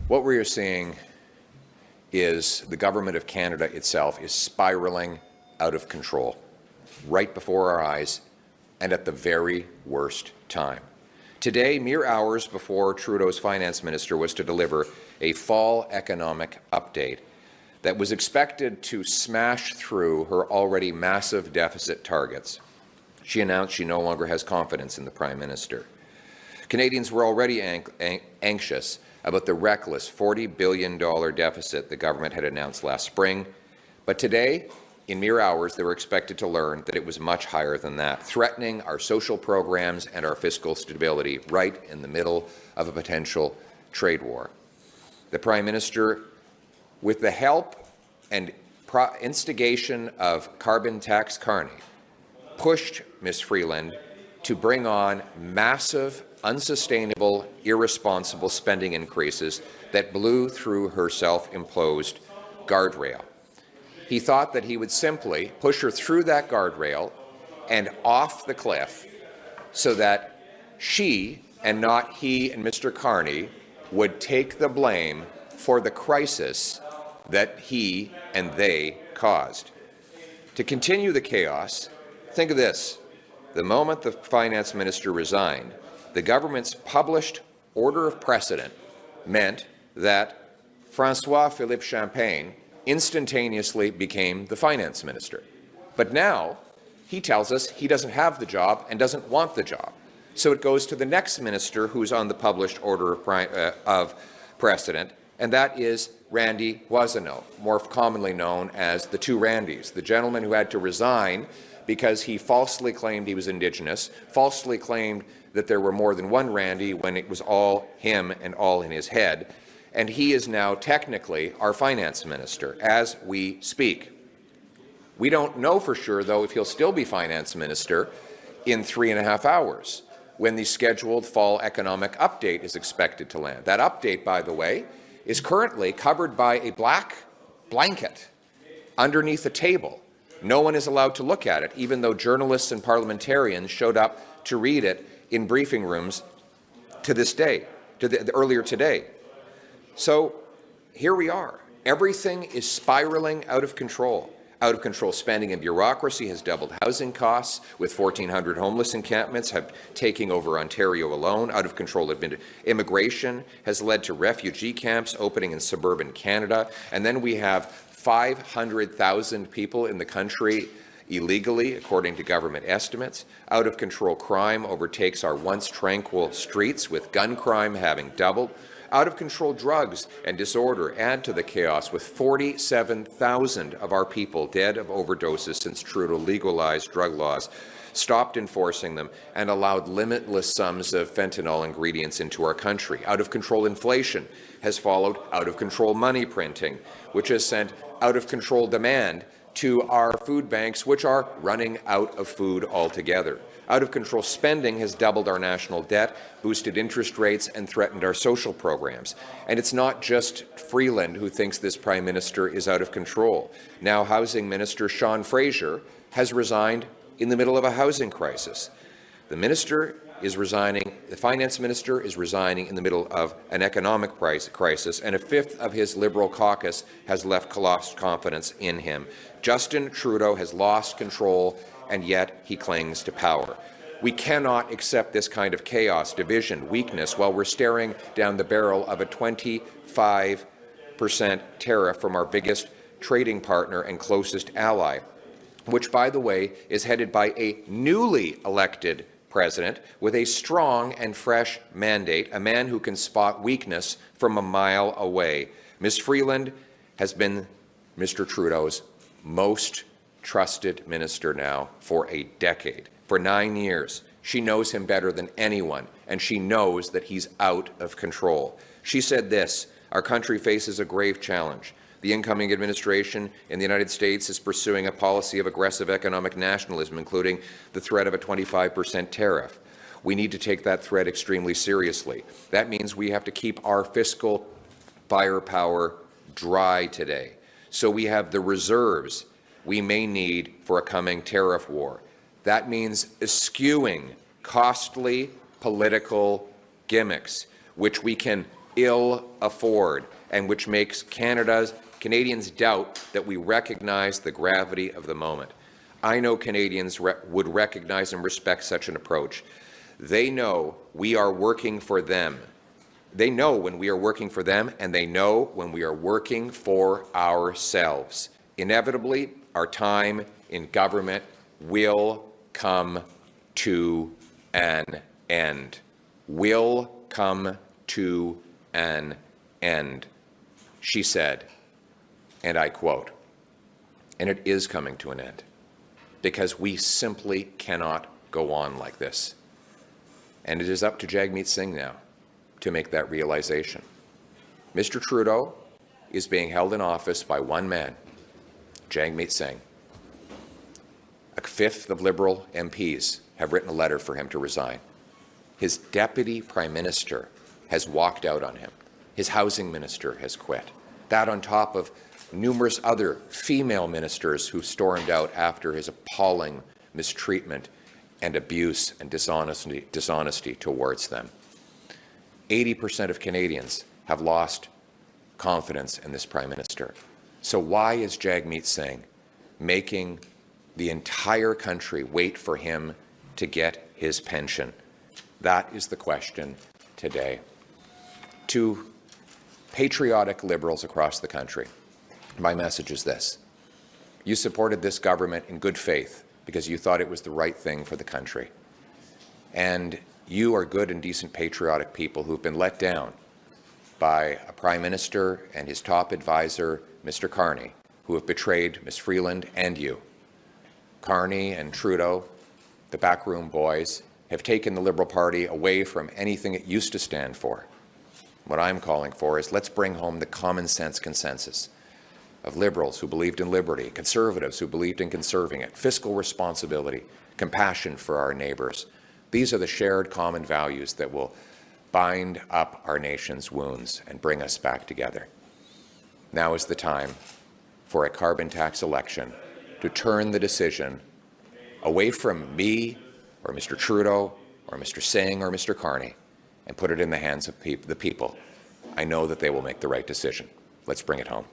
What we are seeing is the government of Canada itself is spiraling out of control right before our eyes and at the very worst time. Today, mere hours before Trudeau's finance minister was to deliver a fall economic update that was expected to smash through her already massive deficit targets, she announced she no longer has confidence in the Prime Minister. Canadians were already anxious about the reckless $40 billion deficit the government had announced last spring, but today, in mere hours, they were expected to learn that it was much higher than that, threatening our social programs and our fiscal stability right in the middle of a potential trade war. The Prime Minister, with the help and instigation of carbon tax carney, pushed Ms. Freeland to bring on massive, unsustainable, irresponsible spending increases that blew through her self-imposed guardrail. He thought that he would simply push her through that guardrail and off the cliff so that she, and not he and Mr. Carney, would take the blame for the crisis that he and they caused. To continue the chaos, think of this. The moment the finance minister resigned, the government's published order of precedent meant that François-Philippe Champagne instantaneously became the finance minister. But now he tells us he doesn't have the job and doesn't want the job. So it goes to the next minister who's on the published order of precedent, and that is Randy Boissonnault, more commonly known as the two Randys, the gentleman who had to resign because he falsely claimed he was Indigenous, falsely claimed that there were more than one Randy when it was all him and all in his head, and he is now technically our finance minister as we speak. We don't know for sure, though, if he'll still be finance minister in 3.5 hours when the scheduled fall economic update is expected to land. That update, by the way, is currently covered by a black blanket underneath a table. No one is allowed to look at it, even though journalists and parliamentarians showed up to read it in briefing rooms to this day, earlier today. So here we are. Everything is spiraling out of control. Out of control spending and bureaucracy has doubled housing costs, with 1,400 homeless encampments taking over Ontario alone. Out of control immigration has led to refugee camps opening in suburban Canada. And then we have 500,000 people in the country illegally, according to government estimates. Out of control crime overtakes our once tranquil streets, with gun crime having doubled. Out of control drugs and disorder add to the chaos, with 47,000 of our people dead of overdoses since Trudeau legalized drug laws, stopped enforcing them, and allowed limitless sums of fentanyl ingredients into our country. Out of control inflation has followed out of control money printing, which has sent out of control demand to our food banks, which are running out of food altogether. Out of control spending has doubled our national debt, boosted interest rates, and threatened our social programs. And it's not just Freeland who thinks this Prime Minister is out of control. Now, Housing Minister Sean Fraser has resigned in the middle of a housing crisis. The Minister is resigning, the Finance Minister is resigning in the middle of an economic crisis, and a fifth of his Liberal caucus has lost confidence in him. Justin Trudeau has lost control, and yet he clings to power. We cannot accept this kind of chaos, division, weakness while we're staring down the barrel of a 25% tariff from our biggest trading partner and closest ally, which, by the way, is headed by a newly elected president with a strong and fresh mandate, a man who can spot weakness from a mile away. Ms. Freeland has been Mr. Trudeau's most trusted minister now for a decade. For 9 years, she knows him better than anyone, and she knows that he's out of control. She said this: "Our country faces a grave challenge. The incoming administration in the United States is pursuing a policy of aggressive economic nationalism, including the threat of a 25% tariff. We need to take that threat extremely seriously. That means we have to keep our fiscal firepower dry today, so we have the reserves we may need for a coming tariff war. That means eschewing costly political gimmicks, which we can ill afford, and which makes Canadians doubt that we recognize the gravity of the moment. I know Canadians would recognize and respect such an approach. They know we are working for them. They know when we are working for them, and they know when we are working for ourselves. Inevitably, our time in government will come to an end. Will come to an end, she said, and I quote. And it is coming to an end, because we simply cannot go on like this. And it is up to Jagmeet Singh now to make that realization. Mr. Trudeau is being held in office by one man, Jagmeet Singh. A fifth of Liberal MPs have written a letter for him to resign. His deputy prime minister has walked out on him. His housing minister has quit. That on top of numerous other female ministers who stormed out after his appalling mistreatment and abuse and dishonesty towards them. 80% of Canadians have lost confidence in this Prime Minister. So why is Jagmeet Singh making the entire country wait for him to get his pension? That is the question today. To patriotic Liberals across the country, my message is this. You supported this government in good faith because you thought it was the right thing for the country. And you are good and decent patriotic people who've been let down by a Prime Minister and his top advisor, Mr. Carney, who have betrayed Ms. Freeland and you. Carney and Trudeau, the backroom boys, have taken the Liberal Party away from anything it used to stand for. What I'm calling for is let's bring home the common sense consensus of Liberals who believed in liberty, Conservatives who believed in conserving it, fiscal responsibility, compassion for our neighbours. These are the shared common values that will bind up our nation's wounds and bring us back together. Now is the time for a carbon tax election to turn the decision away from me or Mr. Trudeau or Mr. Singh or Mr. Carney and put it in the hands of the people. I know that they will make the right decision. Let's bring it home.